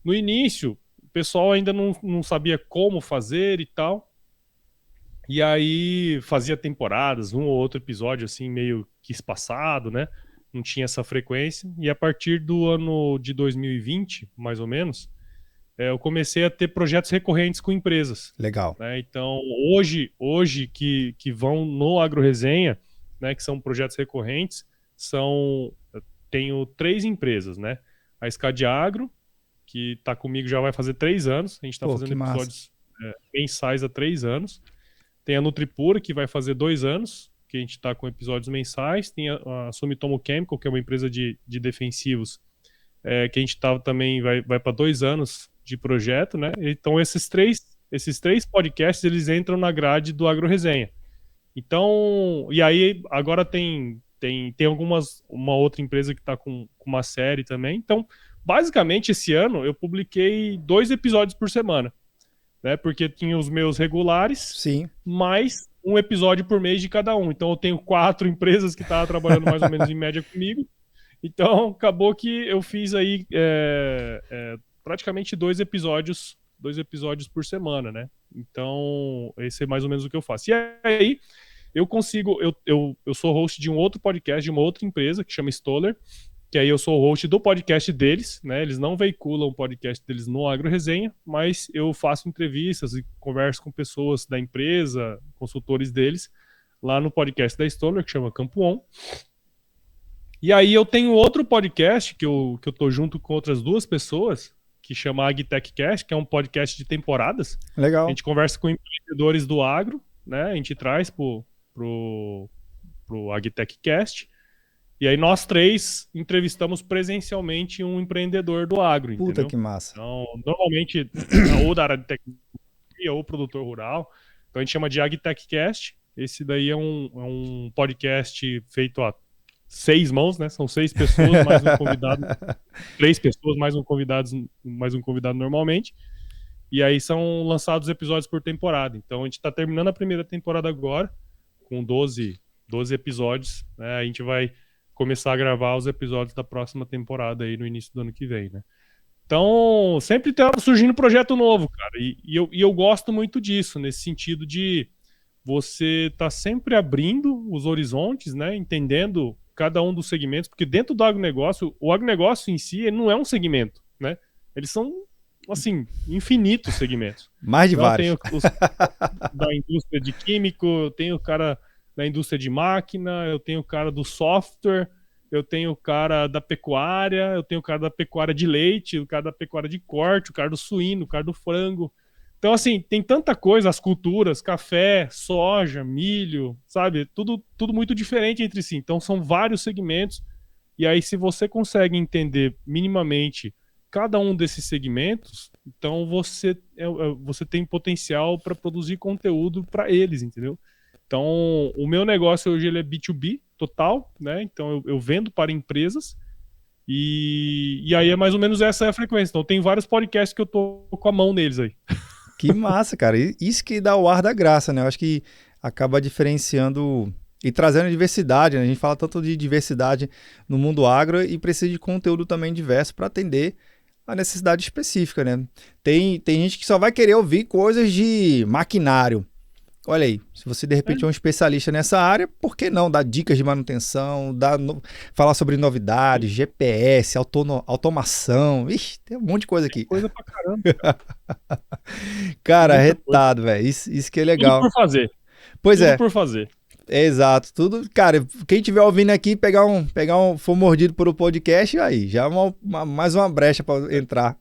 Speaker 2: no início, o pessoal ainda não sabia como fazer e tal. E aí fazia temporadas, um ou outro episódio assim, meio que espaçado, né? Não tinha essa frequência. E a partir do ano de 2020, mais ou menos, eu comecei a ter projetos recorrentes com empresas.
Speaker 1: Legal.
Speaker 2: Né? Então, hoje que vão no Agro Resenha, né, que são projetos recorrentes, tenho 3 empresas, né? A Scad Agro, que está comigo já vai fazer 3 anos. A gente está fazendo episódios mensais há 3 anos. Tem a Nutripura, que vai fazer 2 anos, que a gente está com episódios mensais. Tem a Sumitomo Chemical, que é uma empresa de defensivos, que a gente também vai para 2 anos de projeto, né? Então esses três podcasts, eles entram na grade do Agro Resenha. Então, e aí agora tem uma outra empresa que está com uma série também. Então, basicamente, esse ano eu publiquei 2 episódios por semana, né? Porque tinha os meus regulares,
Speaker 1: sim,
Speaker 2: mais um episódio por mês de cada um. Então eu tenho 4 empresas que estavam trabalhando mais ou menos em média comigo. Então acabou que eu fiz aí praticamente 2 episódios por semana, né? Então esse é mais ou menos o que eu faço. E aí eu consigo, eu sou host de um outro podcast de uma outra empresa que chama Stoller, que aí eu sou o host do podcast deles, né? Eles não veiculam o podcast deles no Agro Resenha, mas eu faço entrevistas e converso com pessoas da empresa, consultores deles, lá no podcast da Stoller, que chama Campo On. E aí eu tenho outro podcast que eu tô junto com outras 2 pessoas, que chama AgTechCast, que é um podcast de temporadas.
Speaker 1: Legal.
Speaker 2: A gente conversa com empreendedores do agro, né? A gente traz pro AgTechCast. E aí nós 3 entrevistamos presencialmente um empreendedor do agro,
Speaker 1: Puta,
Speaker 2: entendeu?
Speaker 1: que massa.
Speaker 2: Então, normalmente, ou da área de tecnologia, ou produtor rural. Então a gente chama de AgTechCast. Esse daí é um podcast feito a 6 mãos, né? São 6 pessoas, mais um convidado. 3 pessoas, mais um convidado normalmente. E aí são lançados episódios por temporada. Então a gente tá terminando a primeira temporada agora, com 12 episódios, né? A gente vai começar a gravar os episódios da próxima temporada aí no início do ano que vem, né? Então, sempre tá surgindo projeto novo, cara. E eu gosto muito disso, nesse sentido de você tá sempre abrindo os horizontes, né? Entendendo cada um dos segmentos, porque dentro do agronegócio, o agronegócio em si, ele não é um segmento, né? Eles são, assim, infinitos segmentos.
Speaker 1: Mais de
Speaker 2: então,
Speaker 1: vários.
Speaker 2: Tem os da indústria de químico, eu tenho o cara da indústria de máquina, eu tenho o cara do software, eu tenho o cara da pecuária, eu tenho o cara da pecuária de leite, o cara da pecuária de corte, o cara do suíno, o cara do frango. Então, assim, tem tanta coisa, as culturas, café, soja, milho, sabe? Tudo muito diferente entre si. Então, são vários segmentos. E aí, se você consegue entender minimamente cada um desses segmentos, então você tem potencial para produzir conteúdo para eles, entendeu? Então, o meu negócio hoje ele é B2B total, né? Então, eu vendo para empresas e aí é mais ou menos essa é a frequência. Então, tem vários podcasts que eu tô com a mão neles aí.
Speaker 1: Que massa, cara. Isso que dá o ar da graça, né? Eu acho que acaba diferenciando e trazendo diversidade, né? A gente fala tanto de diversidade no mundo agro e precisa de conteúdo também diverso para atender a necessidade específica, né? Tem gente que só vai querer ouvir coisas de maquinário. Olha aí, se você de repente é um especialista nessa área, por que não dar dicas de manutenção, falar sobre novidades, GPS, automação, ixi, tem um monte de coisa aqui.
Speaker 2: Tem coisa pra caramba, cara.
Speaker 1: Cara, arretado, velho, isso que é legal.
Speaker 2: Tudo por fazer.
Speaker 1: Pois
Speaker 2: Tudo
Speaker 1: é.
Speaker 2: por fazer.
Speaker 1: Exato, tudo, cara, quem estiver ouvindo aqui, for mordido por um podcast, aí, já mais uma brecha para entrar.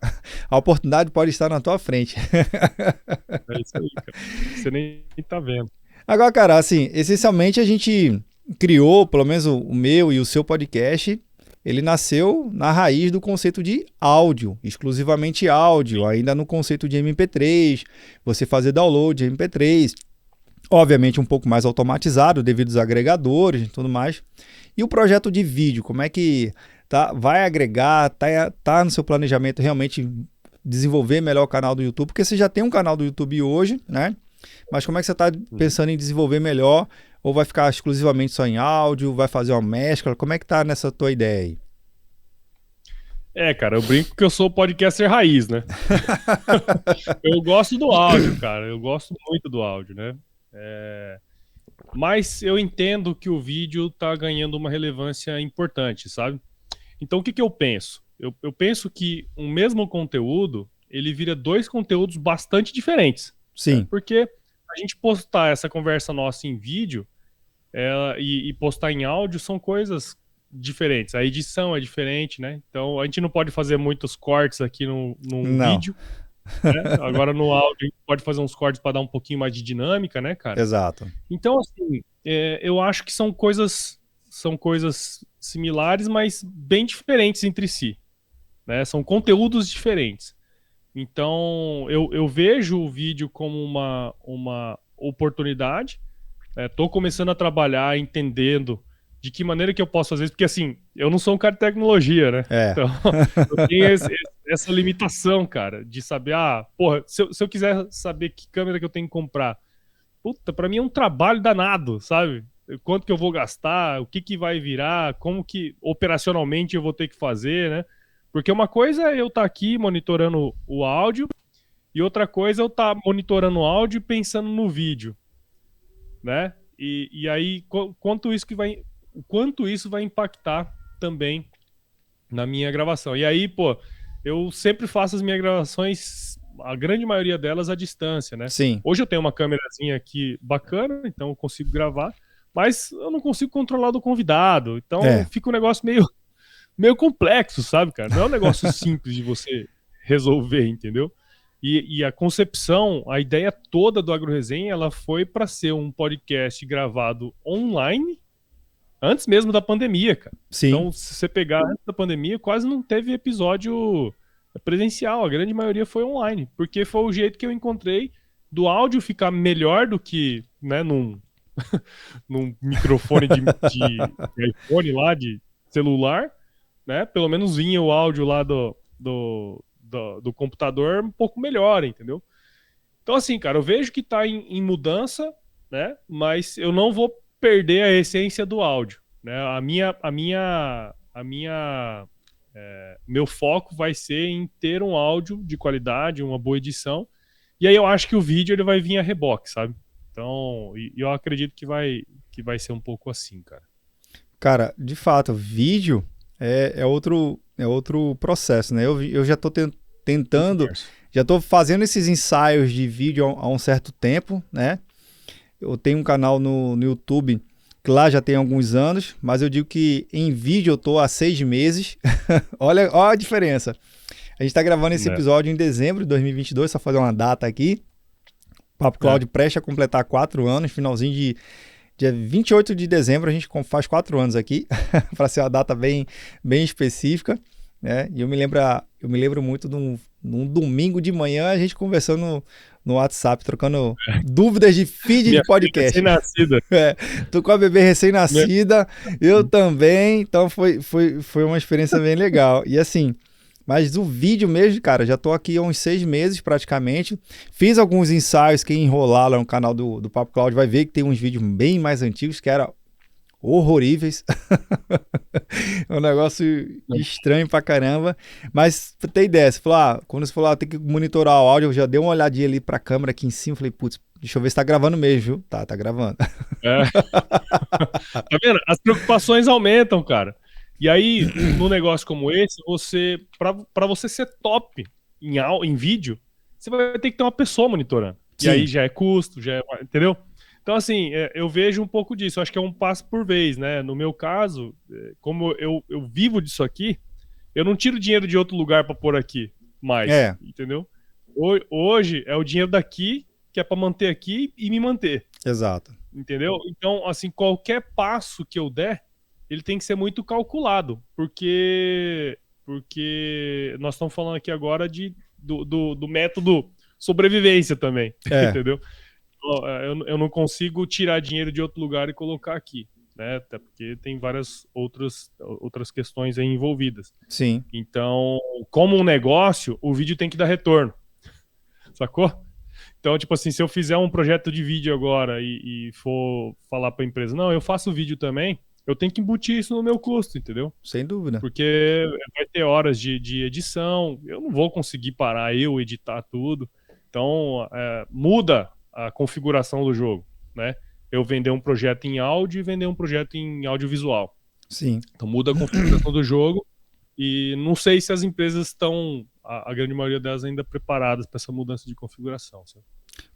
Speaker 1: A oportunidade pode estar na tua frente.
Speaker 2: É isso aí, cara. Você nem tá vendo.
Speaker 1: Agora, cara, assim, essencialmente a gente criou, pelo menos o meu e o seu podcast, ele nasceu na raiz do conceito de áudio, exclusivamente áudio, ainda no conceito de MP3, você fazer download de MP3, obviamente um pouco mais automatizado devido aos agregadores e tudo mais. E o projeto de vídeo, como é que vai agregar, tá no seu planejamento realmente desenvolver melhor o canal do YouTube? Porque você já tem um canal do YouTube hoje, né? Mas como é que você está pensando em desenvolver melhor? Ou vai ficar exclusivamente só em áudio? Vai fazer uma mescla? Como é que tá nessa tua ideia aí?
Speaker 2: Cara, eu brinco que eu sou podcaster raiz, né? Eu gosto do áudio, cara. Eu gosto muito do áudio, né? Mas eu entendo que o vídeo tá ganhando uma relevância importante, sabe? Então, o que eu penso? Eu penso que um mesmo conteúdo, ele vira dois conteúdos bastante diferentes.
Speaker 1: Sim.
Speaker 2: Porque a gente postar essa conversa nossa em vídeo e postar em áudio são coisas diferentes. A edição é diferente, né? Então a gente não pode fazer muitos cortes aqui num vídeo. Né? Agora no áudio a gente pode fazer uns cortes para dar um pouquinho mais de dinâmica, né, cara?
Speaker 1: Exato.
Speaker 2: Então, assim, eu acho que são coisas similares, mas bem diferentes entre si. Né? São conteúdos diferentes. Então, eu vejo o vídeo como uma oportunidade. Tô começando a trabalhar, entendendo de que maneira que eu posso fazer isso, porque assim, eu não sou um cara de tecnologia, né? Então, eu tenho essa limitação, cara, de saber, porra, se eu quiser saber que câmera que eu tenho que comprar, puta, pra mim é um trabalho danado, sabe? Quanto que eu vou gastar, o que vai virar, como que operacionalmente eu vou ter que fazer, né? Porque uma coisa é eu estar aqui monitorando o áudio e outra coisa é eu estar monitorando o áudio e pensando no vídeo, né? E aí, o quanto isso vai impactar também na minha gravação. E aí, pô, eu sempre faço as minhas gravações, a grande maioria delas à distância, né?
Speaker 1: Sim.
Speaker 2: Hoje eu tenho uma câmerazinha aqui bacana, então eu consigo gravar, mas eu não consigo controlar do convidado. Então fica um negócio meio complexo, sabe, cara? Não é um negócio simples de você resolver, entendeu? E a concepção, a ideia toda do AgroResenha, ela foi para ser um podcast gravado online antes mesmo da pandemia, cara.
Speaker 1: Sim.
Speaker 2: Então, se você pegar antes da pandemia, quase não teve episódio presencial. A grande maioria foi online, porque foi o jeito que eu encontrei do áudio ficar melhor do que, né, num microfone de iPhone lá, de celular, né? Pelo menos vinha o áudio lá do computador um pouco melhor, entendeu? Então, assim, cara, eu vejo que tá em mudança, né? Mas eu não vou perder a essência do áudio, né? Meu foco vai ser em ter um áudio de qualidade, uma boa edição. E aí eu acho que o vídeo ele vai vir a reboque, sabe? Então, eu acredito que vai ser um pouco assim, cara.
Speaker 1: Cara, de fato, vídeo é outro processo, né? Eu já tô tentando, já tô fazendo esses ensaios de vídeo há um certo tempo, né? Eu tenho um canal no YouTube que lá já tem alguns anos, mas eu digo que em vídeo eu tô há 6 meses. Olha a diferença. A gente tá gravando esse episódio em dezembro de 2022, só fazer uma data aqui. O Papo Cloud presta a completar 4 anos, finalzinho de dia 28 de dezembro a gente faz 4 anos aqui, para ser uma data bem específica, né? E eu me lembro muito de num domingo de manhã a gente conversando no WhatsApp, trocando dúvidas de feed de podcast.
Speaker 2: Recém-nascida.
Speaker 1: Tô com a bebê recém-nascida, eu também, então foi uma experiência bem legal. E assim, mas o vídeo mesmo, cara, já tô aqui há uns 6 meses praticamente. Fiz alguns ensaios, quem enrolar lá no canal do Papo Cloud vai ver que tem uns vídeos bem mais antigos que eram horroríveis. É um negócio estranho pra caramba. Mas pra ter ideia, quando você falou, tem que monitorar o áudio, eu já dei uma olhadinha ali pra câmera aqui em cima, falei, putz, deixa eu ver se tá gravando mesmo, viu? Tá gravando.
Speaker 2: Tá vendo? As preocupações aumentam, cara. E aí, num negócio como esse, para você ser top em vídeo, você vai ter que ter uma pessoa monitorando. Sim. E aí já é custo, entendeu? Então, assim, eu vejo um pouco disso. Eu acho que é um passo por vez, né? No meu caso, como eu vivo disso aqui, eu não tiro dinheiro de outro lugar para pôr aqui mais,
Speaker 1: É,
Speaker 2: entendeu? Hoje é o dinheiro daqui que é para manter aqui e me manter,
Speaker 1: exato.
Speaker 2: entendeu? Então, assim, qualquer passo que eu der, ele tem que ser muito calculado, porque nós estamos falando aqui agora do método sobrevivência também,
Speaker 1: É,
Speaker 2: entendeu? Eu não consigo tirar dinheiro de outro lugar e colocar aqui, né? Até porque tem várias outras questões aí envolvidas.
Speaker 1: sim.
Speaker 2: Então, como um negócio, o vídeo tem que dar retorno, sacou? Então, tipo assim, se eu fizer um projeto de vídeo agora e for falar para a empresa, não, eu faço vídeo também, eu tenho que embutir isso no meu custo, entendeu?
Speaker 1: Sem dúvida.
Speaker 2: Porque vai ter horas de edição, eu não vou conseguir parar eu editar tudo. Então, muda a configuração do jogo, né? Eu vender um projeto em áudio e vender um projeto em audiovisual.
Speaker 1: Sim.
Speaker 2: Então, muda a configuração do jogo e não sei se as empresas estão, a grande maioria delas, ainda preparadas para essa mudança de configuração, sabe?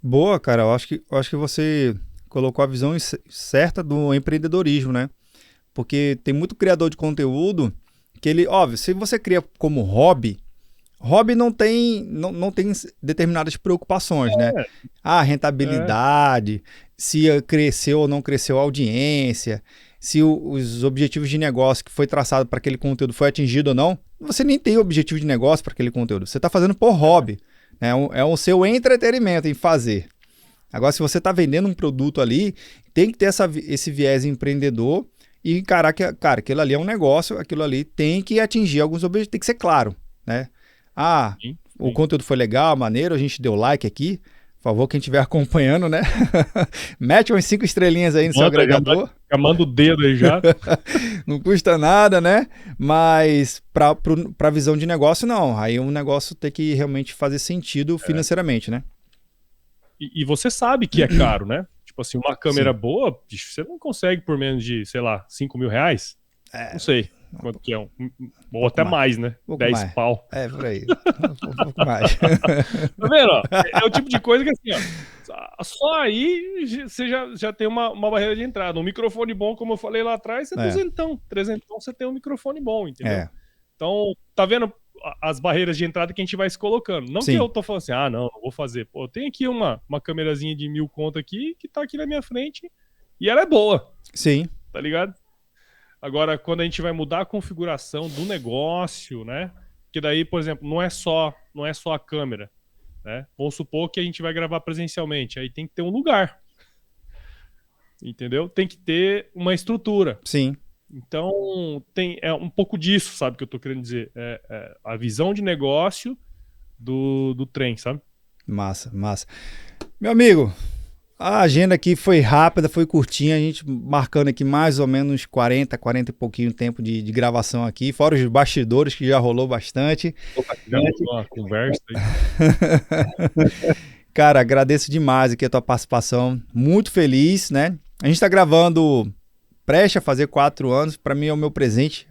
Speaker 1: Boa, cara. Eu acho que você colocou a visão certa do empreendedorismo, né? Porque tem muito criador de conteúdo que ele, óbvio, se você cria como hobby, hobby não tem determinadas preocupações, né? Ah,
Speaker 2: É,
Speaker 1: rentabilidade, se cresceu ou não cresceu a audiência, se os objetivos de negócio que foi traçado para aquele conteúdo foi atingido ou não. Você nem tem objetivo de negócio para aquele conteúdo. Você está fazendo por hobby, né? É o seu entretenimento em fazer. Agora, se você está vendendo um produto ali, tem que ter esse viés empreendedor e encarar que, cara, aquilo ali é um negócio, aquilo ali tem que atingir alguns objetivos, tem que ser claro, né? Ah,
Speaker 2: sim,
Speaker 1: o
Speaker 2: sim.
Speaker 1: conteúdo foi legal, maneiro, a gente deu like aqui. Por favor, quem estiver acompanhando, né? Mete umas 5 estrelinhas aí no seu
Speaker 2: Manda,
Speaker 1: agregador.
Speaker 2: já manda o dedo aí já.
Speaker 1: Não custa nada, né? Mas para visão de negócio, não. Aí um negócio tem que realmente fazer sentido financeiramente, né?
Speaker 2: E você sabe que é caro, né? Tipo assim, uma câmera
Speaker 1: Sim.
Speaker 2: boa, bicho, você não consegue por menos de, sei lá, R$ 5.000. Não sei quanto que é. Ou
Speaker 1: Pouco
Speaker 2: até
Speaker 1: mais.
Speaker 2: mais, né?
Speaker 1: Pouco
Speaker 2: 10
Speaker 1: mais.
Speaker 2: pau.
Speaker 1: É, por aí. Um pouco mais.
Speaker 2: Tá vendo? Ó? É o tipo de coisa que assim, ó, só aí você já tem uma barreira de entrada. Um microfone bom, como eu falei lá atrás, é
Speaker 1: É,
Speaker 2: duzentão. Trezentão você tem um microfone bom, entendeu?
Speaker 1: é.
Speaker 2: Então, tá vendo as barreiras de entrada que a gente vai se colocando? Não que eu
Speaker 1: Sim,
Speaker 2: tô falando assim, não vou fazer. Pô, eu tenho aqui uma câmerazinha de 1.000 conto aqui, que tá aqui na minha frente, e ela é boa,
Speaker 1: sim.
Speaker 2: tá ligado? Agora, quando a gente vai mudar a configuração do negócio, né? Que daí, por exemplo, não é só a câmera, né? Vamos supor que a gente vai gravar presencialmente, aí tem que ter um lugar, entendeu? Tem que ter uma estrutura.
Speaker 1: Sim.
Speaker 2: Então, é um pouco disso, sabe, que eu tô querendo dizer. É a visão de negócio do trem, sabe?
Speaker 1: Massa, massa. Meu amigo, a agenda aqui foi rápida, foi curtinha, a gente marcando aqui mais ou menos 40 e pouquinho tempo de gravação aqui, fora os bastidores que já rolou bastante.
Speaker 2: Já uma conversa aí.
Speaker 1: Cara, agradeço demais aqui a tua participação, muito feliz, né? A gente tá gravando preste a fazer 4 anos, para mim é o meu presente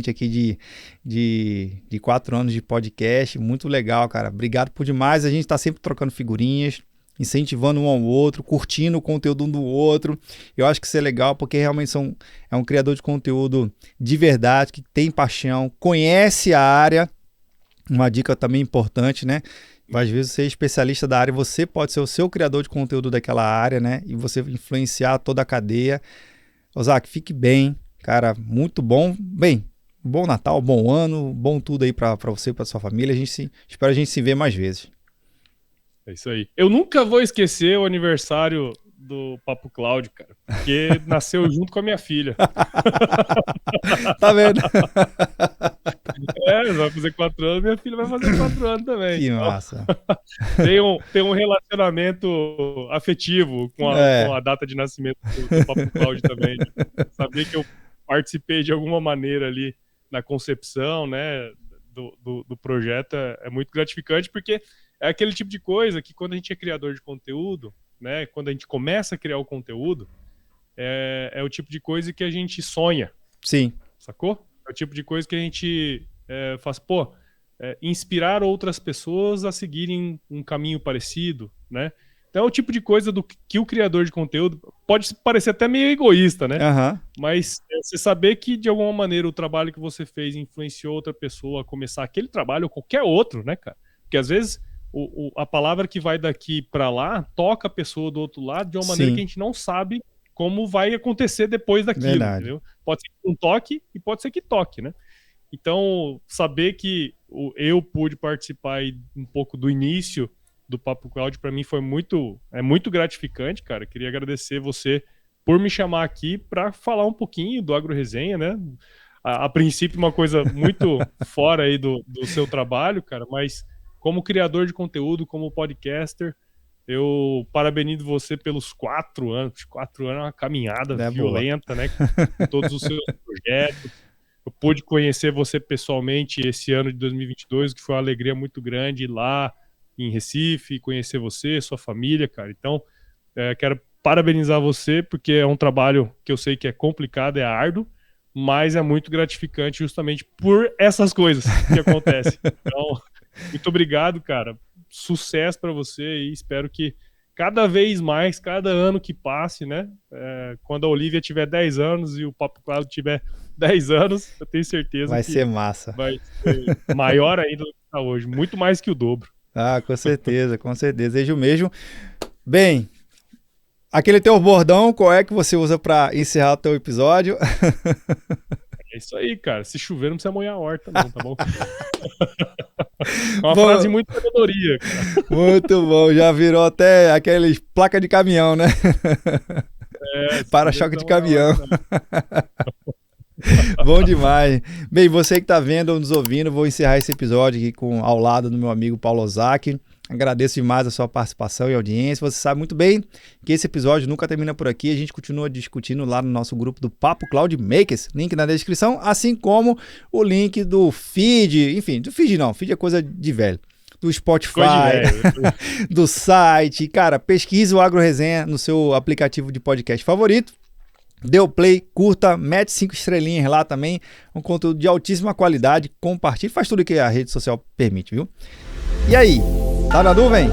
Speaker 1: aqui de 4 anos de podcast, muito legal, cara. Obrigado por demais, a gente tá sempre trocando figurinhas, incentivando um ao outro, curtindo o conteúdo um do outro. Eu acho que isso é legal porque realmente é um criador de conteúdo de verdade, que tem paixão, conhece a área. Uma dica também importante, né? Às vezes você é especialista da área, você pode ser o seu criador de conteúdo daquela área, né? E você influenciar toda a cadeia. Ozaki, fique bem, cara, muito bom. Bem, bom Natal, bom ano, bom tudo aí pra você e pra sua família. Espero a gente se ver mais vezes.
Speaker 2: É isso aí. Eu nunca vou esquecer o aniversário do Papo Cloud, cara, porque nasceu junto com a minha filha.
Speaker 1: Tá vendo?
Speaker 2: Vai fazer 4 anos, minha filha vai fazer 4 anos também.
Speaker 1: Que
Speaker 2: Então,
Speaker 1: massa.
Speaker 2: tem um relacionamento afetivo com
Speaker 1: É,
Speaker 2: a data de nascimento do Papo Cloud também. Saber que eu participei de alguma maneira ali na concepção, né, do projeto é muito gratificante, porque é aquele tipo de coisa que quando a gente é criador de conteúdo, né, quando a gente começa a criar o conteúdo, é o tipo de coisa que a gente sonha,
Speaker 1: sim,
Speaker 2: sacou? É o tipo de coisa que a gente faz, inspirar outras pessoas a seguirem um caminho parecido, né? Então é o tipo de coisa que o criador de conteúdo pode parecer até meio egoísta, né?
Speaker 1: Uhum.
Speaker 2: Mas você saber que, de alguma maneira, o trabalho que você fez influenciou outra pessoa a começar aquele trabalho ou qualquer outro, né, cara? Porque às vezes a palavra que vai daqui para lá toca a pessoa do outro lado de uma maneira que a gente não sabe como vai acontecer depois daquilo, entendeu? Pode ser que não toque e pode ser que toque, né? Então, saber que eu pude participar aí um pouco do início do Papo Cloud, para mim foi muito gratificante, cara. Queria agradecer você por me chamar aqui para falar um pouquinho do AgroResenha, né? A princípio, uma coisa muito fora aí do seu trabalho, cara, mas como criador de conteúdo, como podcaster, eu parabenizo você pelos 4 anos. 4 anos é uma caminhada violenta, né? Com todos os seus projetos. Eu pude conhecer você pessoalmente esse ano de 2022, que foi uma alegria muito grande ir lá em Recife, conhecer você, sua família, cara. Então, quero parabenizar você, porque é um trabalho que eu sei que é complicado, é árduo, mas é muito gratificante justamente por essas coisas que acontecem. Então, muito obrigado, cara. Sucesso para você e espero que cada vez mais, cada ano que passe, né? Quando a Olivia tiver 10 anos e o Papo Claro tiver 10 anos, eu tenho certeza
Speaker 1: vai
Speaker 2: que
Speaker 1: ser massa.
Speaker 2: Vai ser maior ainda do que está hoje, muito mais que o dobro.
Speaker 1: Ah, com certeza, com certeza. Desejo mesmo. Bem, aquele teu bordão, qual é que você usa para encerrar o teu episódio?
Speaker 2: É isso aí, cara. Se chover, não precisa molhar a horta, não, tá bom? Uma frase muito sabedoria, cara.
Speaker 1: Muito bom, já virou até aqueles placa de caminhão, né? Para-choque de caminhão. Bom demais. Bem, você que tá vendo ou nos ouvindo, vou encerrar esse episódio aqui ao lado do meu amigo Paulo Ozaki. Agradeço demais a sua participação e audiência. Você sabe muito bem que esse episódio nunca termina por aqui. A gente continua discutindo lá no nosso grupo do Papo Cloud Makers. Link na descrição, assim como o link do feed. Enfim, do feed não. Feed é coisa de velho. Do Spotify, do site. Cara, pesquise o AgroResenha no seu aplicativo de podcast favorito. Dê o play, curta, mete 5 estrelinhas lá também. Um conteúdo de altíssima qualidade. Compartilhe, faz tudo que a rede social permite, viu? E aí, tá na nuvem?